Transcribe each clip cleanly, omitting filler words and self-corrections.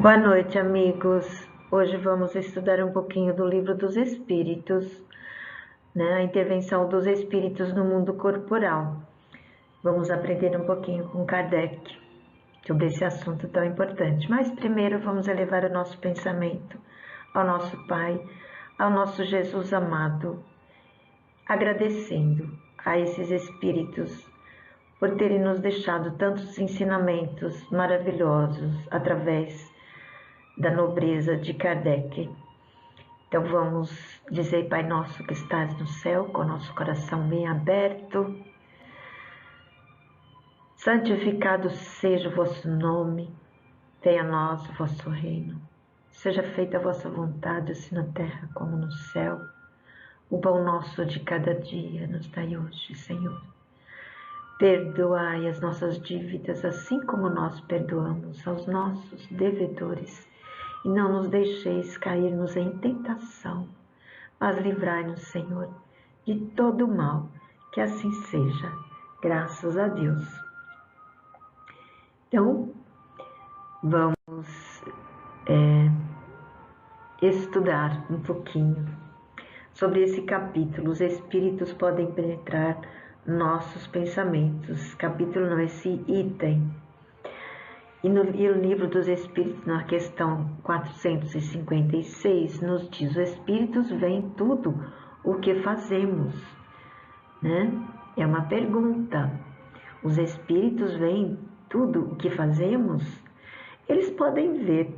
Boa noite, amigos. Hoje vamos estudar um pouquinho do Livro dos Espíritos, né? A intervenção dos espíritos no mundo corporal. Vamos aprender um pouquinho com Kardec sobre esse assunto tão importante. Mas primeiro vamos elevar o nosso pensamento ao nosso Pai, ao nosso Jesus amado, agradecendo a esses espíritos por terem nos deixado tantos ensinamentos maravilhosos através da nobreza de Kardec. Então vamos dizer: Pai nosso que estás no céu, com o nosso coração bem aberto, santificado seja o vosso nome, venha a nós o vosso reino, seja feita a vossa vontade, assim na terra como no céu. O pão nosso de cada dia nos dai hoje, Senhor. Perdoai as nossas dívidas, assim como nós perdoamos aos nossos devedores. E não nos deixeis cairmos em tentação, mas livrai-nos, Senhor, de todo o mal, que assim seja, graças a Deus. Então, vamos estudar um pouquinho sobre esse capítulo. Os espíritos podem penetrar nossos pensamentos. Capítulo não, esse item. E o Livro dos Espíritos, na questão 456, nos diz: os espíritos veem tudo o que fazemos, né? É uma pergunta. Os espíritos veem tudo o que fazemos? Eles podem ver,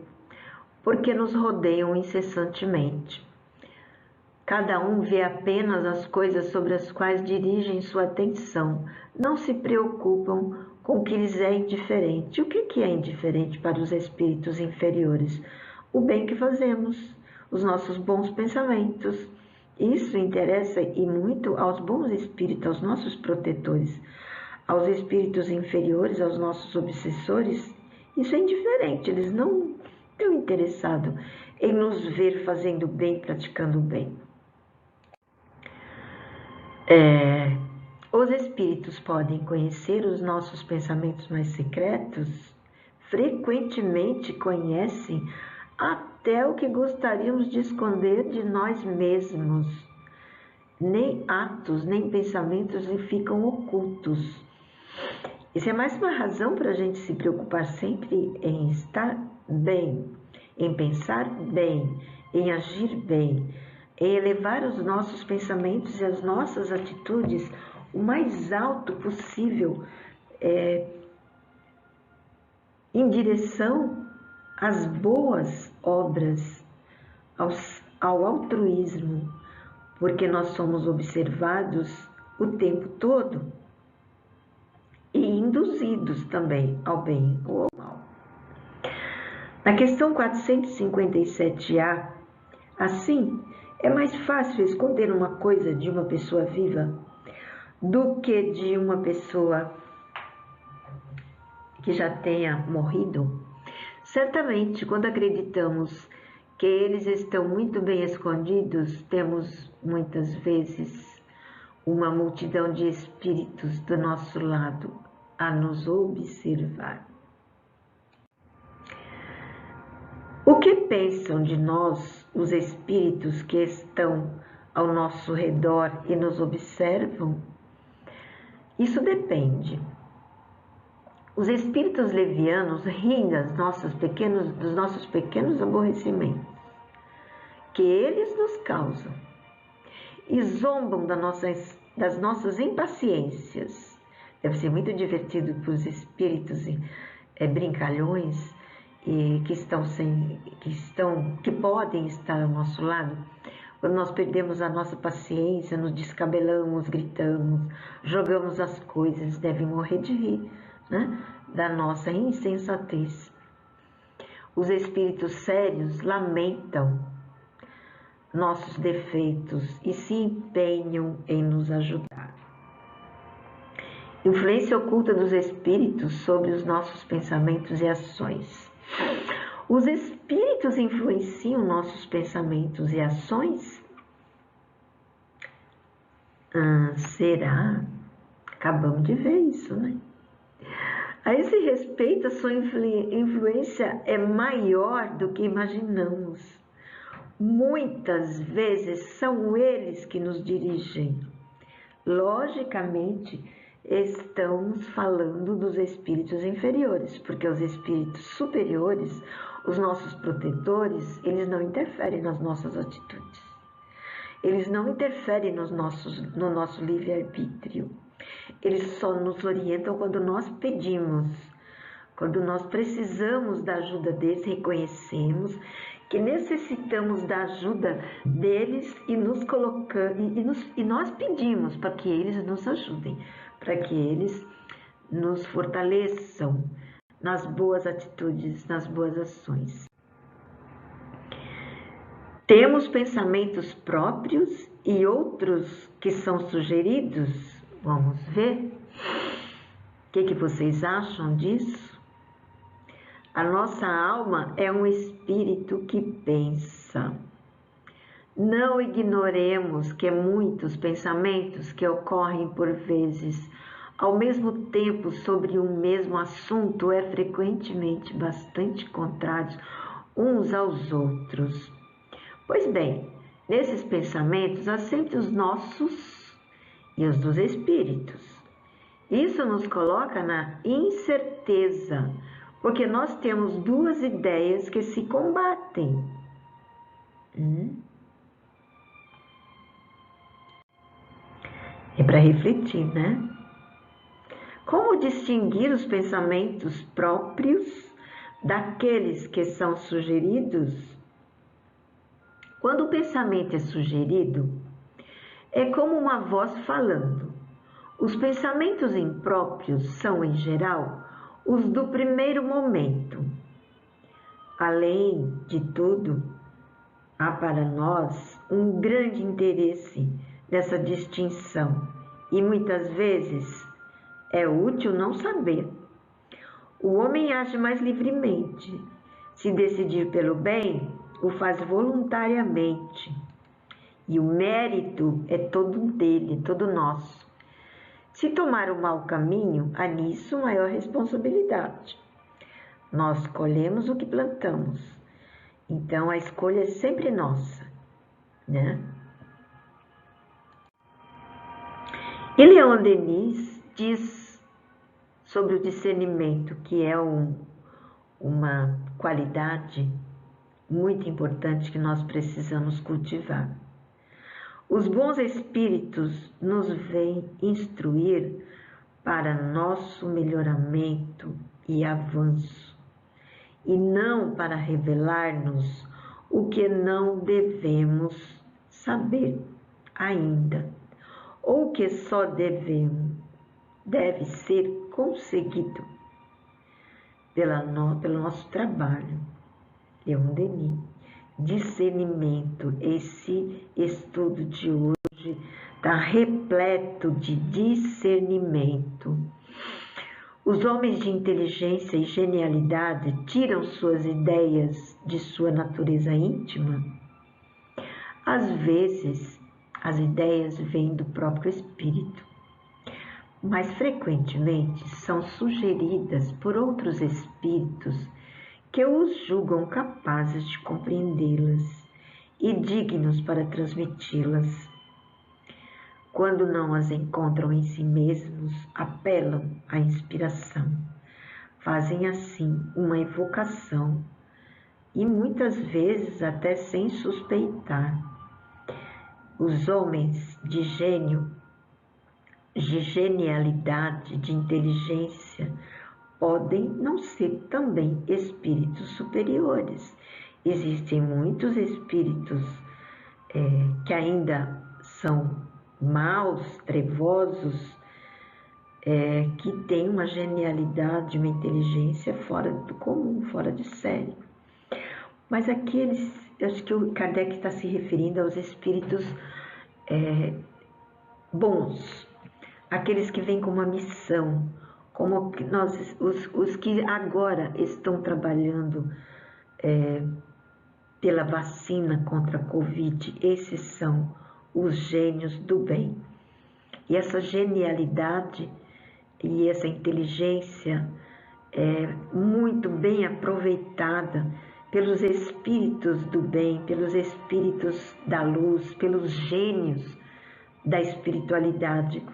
porque nos rodeiam incessantemente. Cada um vê apenas as coisas sobre as quais dirigem sua atenção, não se preocupam com o que lhes é indiferente. O que é indiferente para os espíritos inferiores? O bem que fazemos, os nossos bons pensamentos. Isso interessa e muito aos bons espíritos, aos nossos protetores. Aos espíritos inferiores, aos nossos obsessores, isso é indiferente. Eles não estão interessados em nos ver fazendo bem, praticando o bem. Os espíritos podem conhecer os nossos pensamentos mais secretos, frequentemente conhecem até o que gostaríamos de esconder de nós mesmos. Nem atos, nem pensamentos lhe ficam ocultos. Isso é mais uma razão para a gente se preocupar sempre em estar bem, em pensar bem, em agir bem, em elevar os nossos pensamentos e as nossas atitudes o mais alto possível, em direção às boas obras, ao altruísmo, porque nós somos observados o tempo todo e induzidos também ao bem ou ao mal. Na questão 457A, assim, é mais fácil esconder uma coisa de uma pessoa viva do que de uma pessoa que já tenha morrido. Certamente, quando acreditamos que eles estão muito bem escondidos, temos muitas vezes uma multidão de espíritos do nosso lado a nos observar. O que pensam de nós os espíritos que estão ao nosso redor e nos observam? Isso depende. Os espíritos levianos riem dos nossos pequenos aborrecimentos que eles nos causam e zombam das nossas impaciências. Deve ser muito divertido para os espíritos brincalhões e que podem estar ao nosso lado. Quando nós perdemos a nossa paciência, nos descabelamos, gritamos, jogamos as coisas, devem morrer de rir, né? Da nossa insensatez. Os espíritos sérios lamentam nossos defeitos e se empenham em nos ajudar. Influência oculta dos espíritos sobre os nossos pensamentos e ações. Os espíritos influenciam nossos pensamentos e ações? Será? Acabamos de ver isso, né? A esse respeito, a sua influência é maior do que imaginamos. Muitas vezes são eles que nos dirigem. Logicamente, estamos falando dos espíritos inferiores, porque os espíritos superiores, os nossos protetores, eles não interferem nas nossas atitudes. Eles não interferem no nosso livre-arbítrio. Eles só nos orientam quando nós pedimos. Quando nós precisamos da ajuda deles, reconhecemos que necessitamos da ajuda deles e nós pedimos para que eles nos ajudem, para que eles nos fortaleçam nas boas atitudes, nas boas ações. Temos pensamentos próprios e outros que são sugeridos. Vamos ver? O que vocês acham disso? A nossa alma é um espírito que pensa. Não ignoremos que muitos pensamentos que ocorrem por vezes ao mesmo tempo sobre um mesmo assunto é frequentemente bastante contrários uns aos outros. Pois bem, nesses pensamentos há sempre os nossos e os dos espíritos. Isso nos coloca na incerteza, porque nós temos duas ideias que se combatem. É para refletir, né? Como distinguir os pensamentos próprios daqueles que são sugeridos? Quando o pensamento é sugerido, é como uma voz falando. Os pensamentos impróprios são, em geral, os do primeiro momento. Além de tudo, há para nós um grande interesse nessa distinção e muitas vezes é útil não saber. O homem age mais livremente. Se decidir pelo bem, o faz voluntariamente. E o mérito é todo dele, todo nosso. Se tomar o mau caminho, há nisso maior responsabilidade. Nós colhemos o que plantamos. Então, a escolha é sempre nossa, né? E Leon Denis diz sobre o discernimento, que é uma qualidade muito importante que nós precisamos cultivar. Os bons espíritos nos vêm instruir para nosso melhoramento e avanço, e não para revelar-nos o que não devemos saber ainda, ou que só deve ser conseguido pelo nosso trabalho. Leon Denis. Discernimento. Esse estudo de hoje está repleto de discernimento. Os homens de inteligência e genialidade tiram suas ideias de sua natureza íntima. Às vezes, as ideias vêm do próprio espírito, mas frequentemente são sugeridas por outros espíritos que os julgam capazes de compreendê-las e dignos para transmiti-las. Quando não as encontram em si mesmos, apelam à inspiração. Fazem assim uma evocação e muitas vezes até sem suspeitar. Os homens de gênio, de genialidade, de inteligência, podem não ser também espíritos superiores. Existem muitos espíritos que ainda são maus, trevosos, que têm uma genialidade, uma inteligência fora do comum, fora de série. Mas aqui acho que o Kardec está se referindo aos espíritos bons, aqueles que vêm com uma missão, como os que agora estão trabalhando pela vacina contra a Covid. Esses são os gênios do bem. E essa genialidade e essa inteligência muito bem aproveitada pelos espíritos do bem, pelos espíritos da luz, pelos gênios da espiritualidade,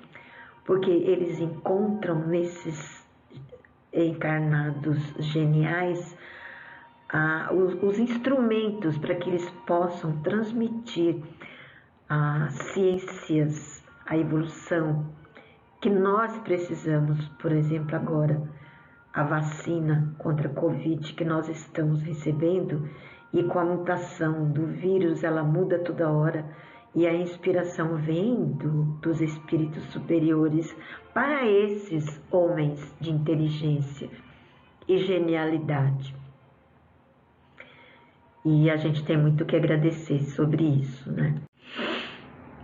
porque eles encontram nesses encarnados geniais os instrumentos para que eles possam transmitir as ciências, a evolução que nós precisamos. Por exemplo, agora, a vacina contra a Covid que nós estamos recebendo, e com a mutação do vírus, ela muda toda hora, e a inspiração vem dos espíritos superiores para esses homens de inteligência e genialidade. E a gente tem muito que agradecer sobre isso, né?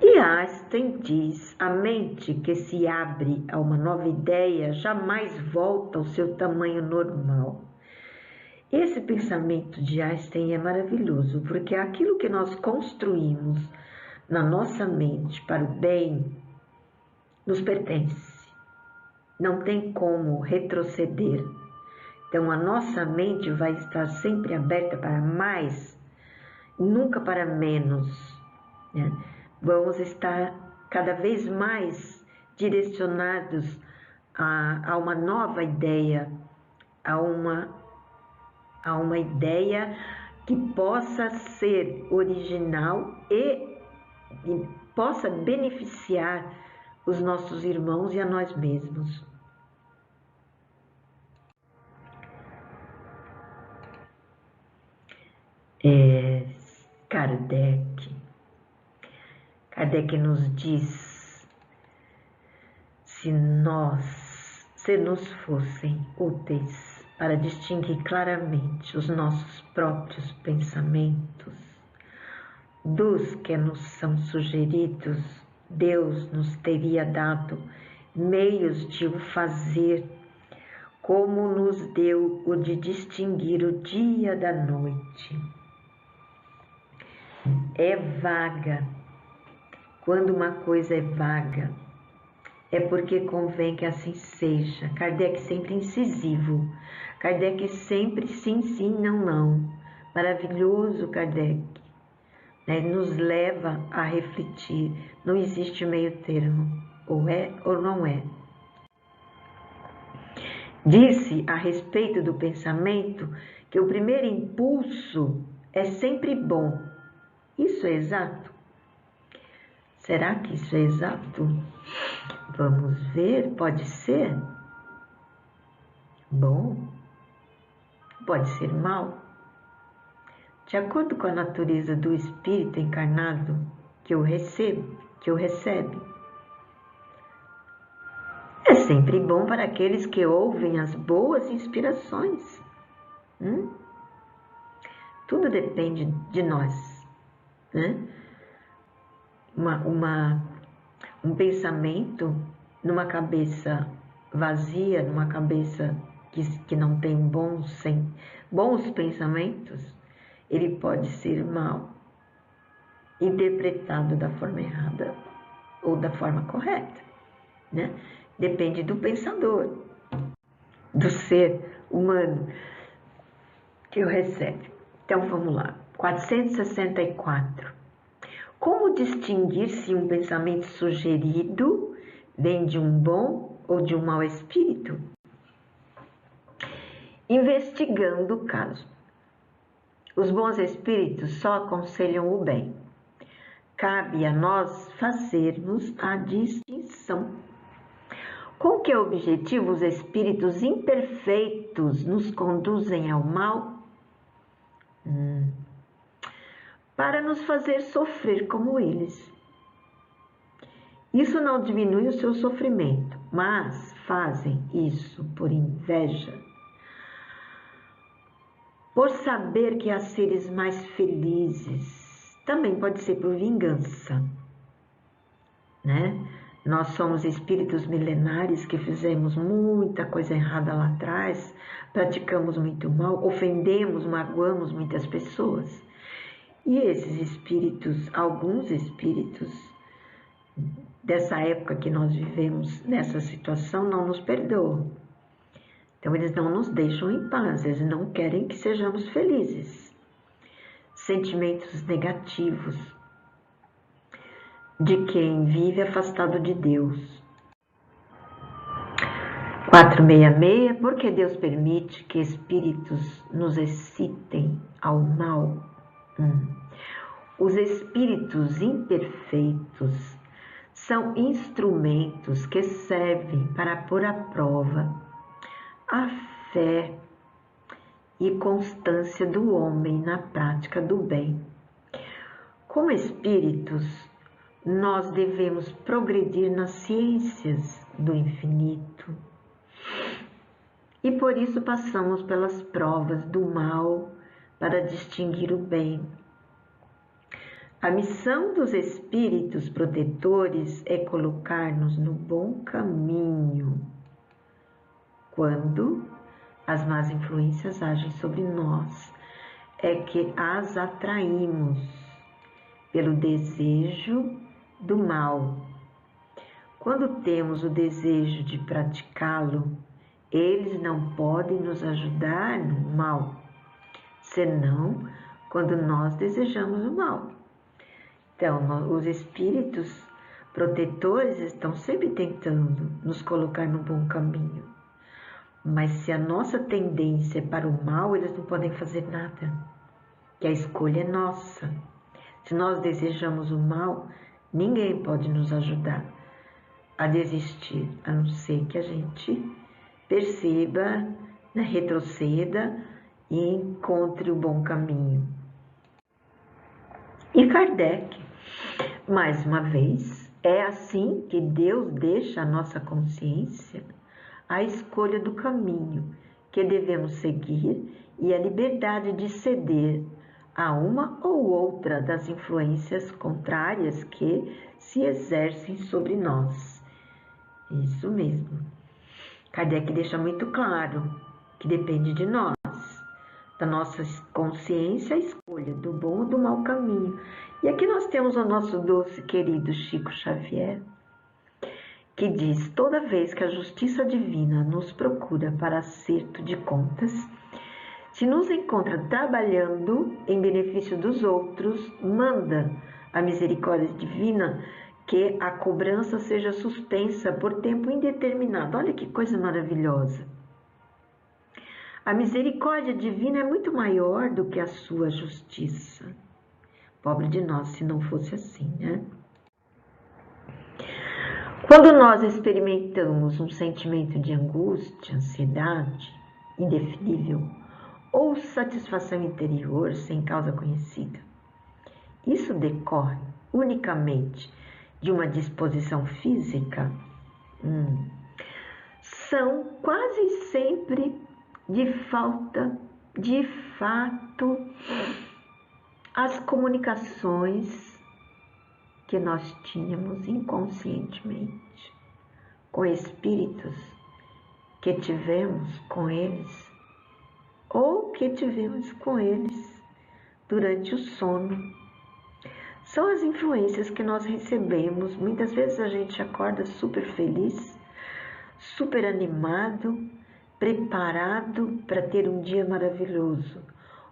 E Einstein diz: a mente que se abre a uma nova ideia jamais volta ao seu tamanho normal. Esse pensamento de Einstein é maravilhoso, porque aquilo que nós construímos na nossa mente para o bem nos pertence. Não tem como retroceder. Então a nossa mente vai estar sempre aberta para mais, nunca para menos, né? Vamos estar cada vez mais direcionados a uma nova ideia, a uma ideia que possa ser original e possa beneficiar os nossos irmãos e a nós mesmos. Kardec nos diz: se nos fossem úteis para distinguir claramente os nossos próprios pensamentos dos que nos são sugeridos, Deus nos teria dado meios de o fazer, como nos deu o de distinguir o dia da noite. É vaga. Quando uma coisa é vaga, é porque convém que assim seja. Kardec sempre incisivo. Kardec sempre sim, sim, não, não. Maravilhoso Kardec. Nos leva a refletir. Não existe meio termo. Ou é ou não é. Disse a respeito do pensamento que o primeiro impulso é sempre bom. Isso é exato? Será que isso é exato? Vamos ver, pode ser bom, pode ser mal. De acordo com a natureza do espírito encarnado que o recebe, é sempre bom para aqueles que ouvem as boas inspirações. Tudo depende de nós, né? Um pensamento numa cabeça vazia, numa cabeça que não tem bons pensamentos, ele pode ser mal interpretado da forma errada ou da forma correta, né? Depende do pensador, do ser humano que o recebe. Então vamos lá, 464. Como distinguir se um pensamento sugerido vem de um bom ou de um mau espírito? Investigando o caso. Os bons espíritos só aconselham o bem. Cabe a nós fazermos a distinção. Com que objetivo os espíritos imperfeitos nos conduzem ao mal? Para nos fazer sofrer como eles. Isso não diminui o seu sofrimento, mas fazem isso por inveja, por saber que há seres mais felizes. Também pode ser por vingança, né? Nós somos espíritos milenares que fizemos muita coisa errada lá atrás, praticamos muito mal, ofendemos, magoamos muitas pessoas. E esses espíritos, alguns espíritos dessa época que nós vivemos nessa situação, não nos perdoam. Então, eles não nos deixam em paz, eles não querem que sejamos felizes. Sentimentos negativos de quem vive afastado de Deus. 466. Porque Deus permite que espíritos nos excitem ao mal? Os espíritos imperfeitos são instrumentos que servem para pôr à prova a fé e constância do homem na prática do bem. Como espíritos, nós devemos progredir nas ciências do infinito e por isso passamos pelas provas do mal para distinguir o bem. A missão dos espíritos protetores é colocar-nos no bom caminho quando as más influências agem sobre nós, é que as atraímos pelo desejo do mal. Quando temos o desejo de praticá-lo, eles não podem nos ajudar no mal, senão quando nós desejamos o mal. Então, os espíritos protetores estão sempre tentando nos colocar no bom caminho. Mas se a nossa tendência é para o mal, eles não podem fazer nada, que a escolha é nossa. Se nós desejamos o mal, ninguém pode nos ajudar a desistir, a não ser que a gente perceba, retroceda e encontre o bom caminho. E Kardec, mais uma vez, é assim que Deus deixa a nossa consciência a escolha do caminho que devemos seguir e a liberdade de ceder a uma ou outra das influências contrárias que se exercem sobre nós. Isso mesmo. Kardec deixa muito claro que depende de nós, da nossa consciência, a escolha do bom ou do mau caminho. E aqui nós temos o nosso doce querido Chico Xavier, que diz: toda vez que a justiça divina nos procura para acerto de contas, se nos encontra trabalhando em benefício dos outros, manda a misericórdia divina que a cobrança seja suspensa por tempo indeterminado. Olha que coisa maravilhosa! A misericórdia divina é muito maior do que a sua justiça. Pobre de nós se não fosse assim, né? Quando nós experimentamos um sentimento de angústia, ansiedade, indefinível, ou satisfação interior sem causa conhecida, isso decorre unicamente de uma disposição física? São quase sempre de falta, de fato, as comunicações que nós tínhamos inconscientemente com espíritos que tivemos com eles ou que tivemos com eles durante o sono. São as influências que nós recebemos. Muitas vezes a gente acorda super feliz, super animado, preparado para ter um dia maravilhoso.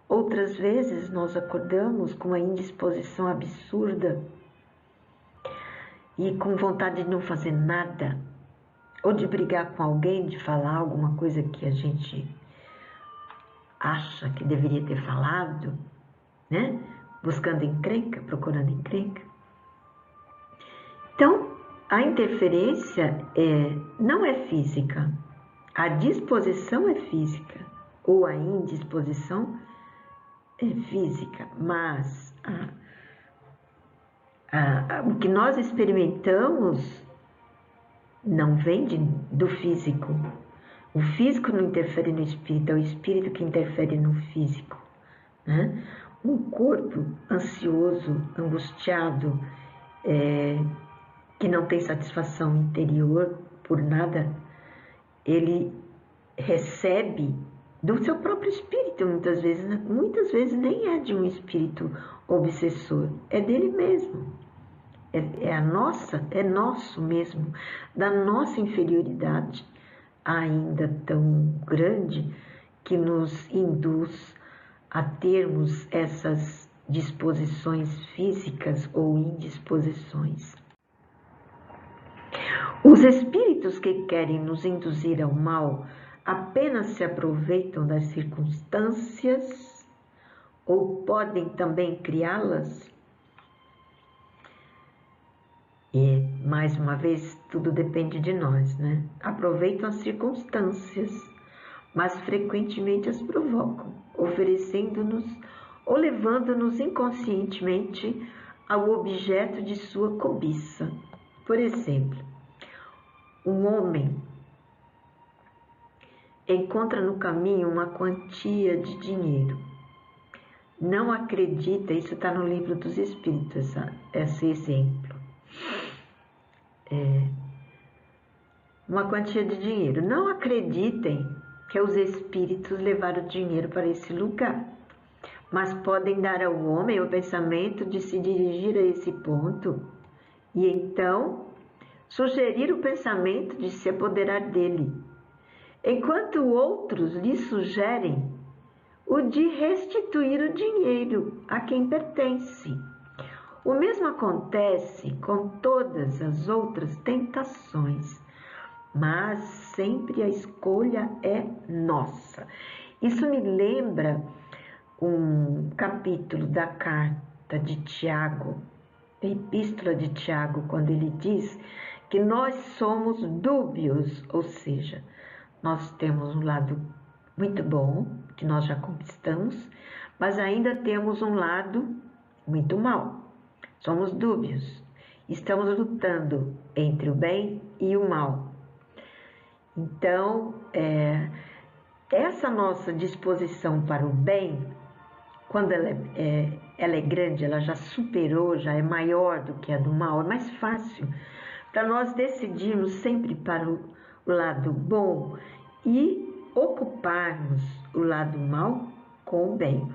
Outras vezes nós acordamos com uma indisposição absurda e com vontade de não fazer nada, ou de brigar com alguém, de falar alguma coisa que a gente acha que deveria ter falado, né? Buscando encrenca, procurando encrenca. Então, a interferência não é física, a disposição é física, ou a indisposição é física, mas o que nós experimentamos não vem do físico. O físico não interfere no espírito, é o espírito que interfere no físico, né? Um corpo ansioso, angustiado, que não tem satisfação interior por nada, ele recebe do seu próprio espírito, muitas vezes nem é de um espírito obsessor, é dele mesmo. É nosso mesmo, da nossa inferioridade, ainda tão grande que nos induz a termos essas disposições físicas ou indisposições. Os espíritos que querem nos induzir ao mal apenas se aproveitam das circunstâncias ou podem também criá-las? E, mais uma vez, tudo depende de nós, né? Aproveitam as circunstâncias, mas frequentemente as provocam, oferecendo-nos ou levando-nos inconscientemente ao objeto de sua cobiça. Por exemplo, um homem encontra no caminho uma quantia de dinheiro. Não acredita, isso está no Livro dos Espíritos, esse exemplo. Uma quantia de dinheiro. Não acreditem que os espíritos levaram o dinheiro para esse lugar, mas podem dar ao homem o pensamento de se dirigir a esse ponto e então sugerir o pensamento de se apoderar dele, enquanto outros lhe sugerem o de restituir o dinheiro a quem pertence. O mesmo acontece com todas as outras tentações, mas sempre a escolha é nossa. Isso me lembra um capítulo da carta de Tiago, da epístola de Tiago, quando ele diz que nós somos dúbios, ou seja, nós temos um lado muito bom, que nós já conquistamos, mas ainda temos um lado muito mau. Somos dúbios. Estamos lutando entre o bem e o mal. Então, essa nossa disposição para o bem, quando ela é grande, ela já superou, já é maior do que a do mal, é mais fácil para nós decidirmos sempre para o lado bom e ocuparmos o lado mal com o bem.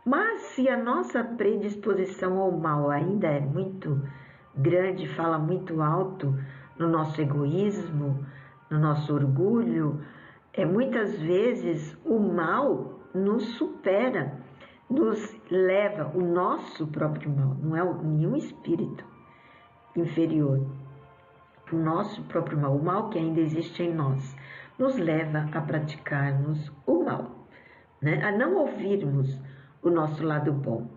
Mas se a nossa predisposição ao mal ainda é muito grande, fala muito alto no nosso egoísmo, no nosso orgulho, muitas vezes o mal nos supera, nos leva, o nosso próprio mal, não é nenhum espírito inferior, o nosso próprio mal, o mal que ainda existe em nós, nos leva a praticarmos o mal, né? A não ouvirmos o nosso lado bom.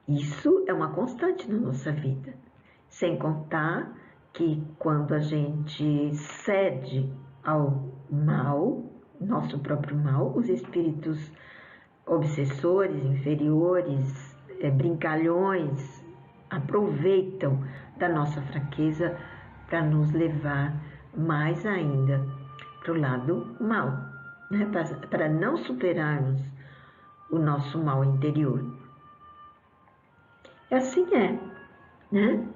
Isso é uma constante na nossa vida, sem contar que quando a gente cede ao mal, nosso próprio mal, os espíritos obsessores, inferiores, brincalhões, aproveitam da nossa fraqueza para nos levar mais ainda para o lado mal, né? Para não superarmos o nosso mal interior. E assim né?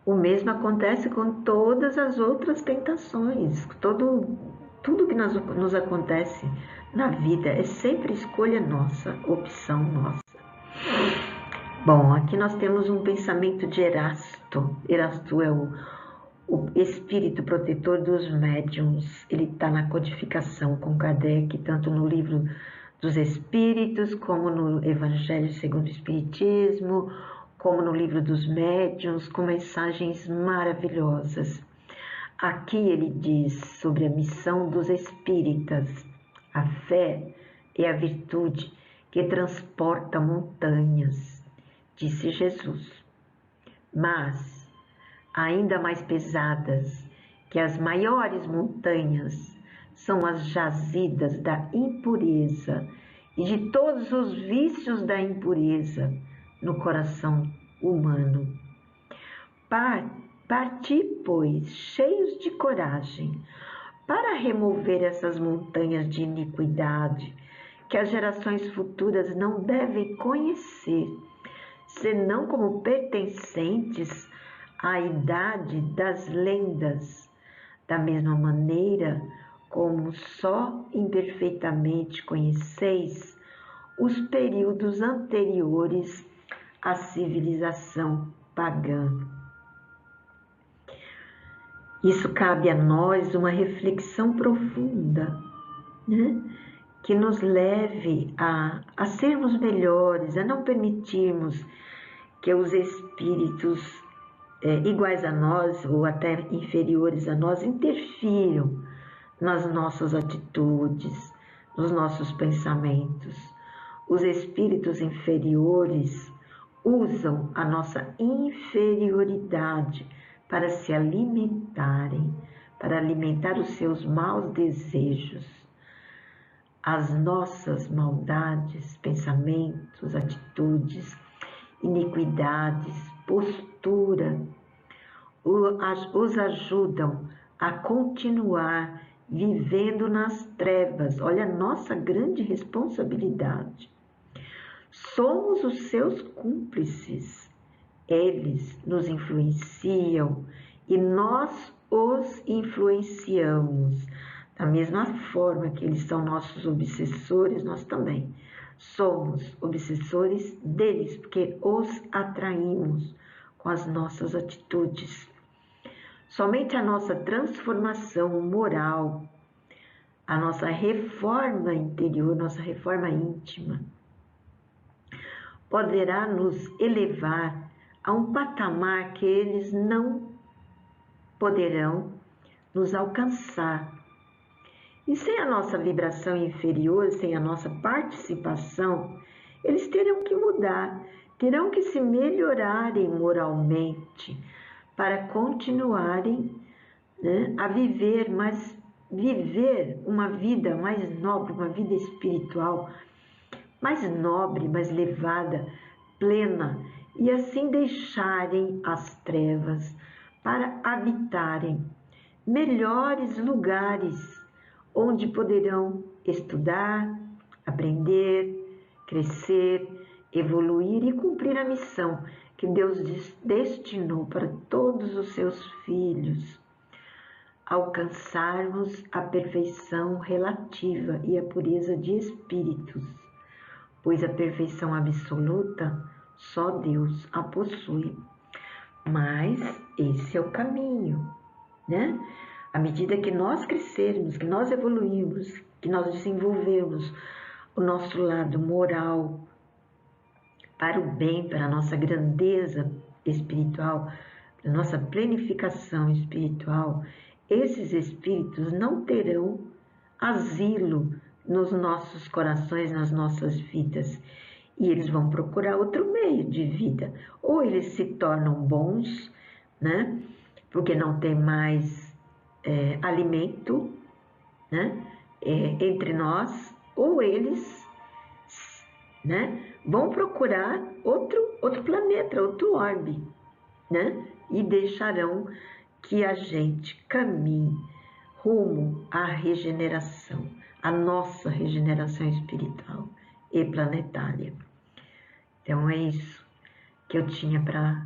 O mesmo acontece com todas as outras tentações, tudo que nos acontece na vida é sempre escolha nossa, opção nossa. Bom, aqui nós temos um pensamento de Erasto. Erasto é o espírito protetor dos médiuns. Ele está na codificação com Kardec, tanto no Livro dos Espíritos, como no Evangelho segundo o Espiritismo, como no Livro dos Médiuns, com mensagens maravilhosas. Aqui ele diz sobre a missão dos espíritas. A fé é a virtude que transporta montanhas, disse Jesus. Mas, ainda mais pesadas que as maiores montanhas, são as jazidas da impureza e de todos os vícios da impureza no coração humano. Parti, pois, cheios de coragem, para remover essas montanhas de iniquidade que as gerações futuras não devem conhecer, senão como pertencentes à idade das lendas, da mesma maneira como só imperfeitamente conheceis os períodos anteriores à civilização pagã. Isso cabe a nós uma reflexão profunda, né? Que nos leve a sermos melhores, a não permitirmos que os espíritos iguais a nós ou até inferiores a nós interfiram nas nossas atitudes, nos nossos pensamentos. Os espíritos inferiores usam a nossa inferioridade para se alimentarem, para alimentar os seus maus desejos. As nossas maldades, pensamentos, atitudes, iniquidades, postura, os ajudam a continuar vivendo nas trevas. Olha a nossa grande responsabilidade. Somos os seus cúmplices. Eles nos influenciam e nós os influenciamos. Da mesma forma que eles são nossos obsessores, nós também somos obsessores deles, porque os atraímos com as nossas atitudes. Somente a nossa transformação moral, a nossa reforma interior, nossa reforma íntima, poderá nos elevar a um patamar que eles não poderão nos alcançar. E sem a nossa vibração inferior, sem a nossa participação, eles terão que mudar, terão que se melhorarem moralmente para continuarem, né, a viver, mas viver uma vida mais nobre, uma vida espiritual mais nobre, mais elevada, plena, e assim deixarem as trevas para habitarem melhores lugares onde poderão estudar, aprender, crescer, evoluir e cumprir a missão que Deus destinou para todos os seus filhos. Alcançarmos a perfeição relativa e a pureza de espíritos, pois a perfeição absoluta só Deus a possui. Mas esse é o caminho, né? À medida que nós crescermos, que nós evoluirmos, que nós desenvolvermos o nosso lado moral para o bem, para a nossa grandeza espiritual, para a nossa planificação espiritual, esses espíritos não terão asilo nos nossos corações, nas nossas vidas. E eles vão procurar outro meio de vida. Ou eles se tornam bons, né? Porque não tem mais alimento, né? Entre nós, ou eles, né, vão procurar outro planeta, outro orbe, né? E deixarão que a gente caminhe rumo à regeneração, a nossa regeneração espiritual e planetária. Então é isso que eu tinha para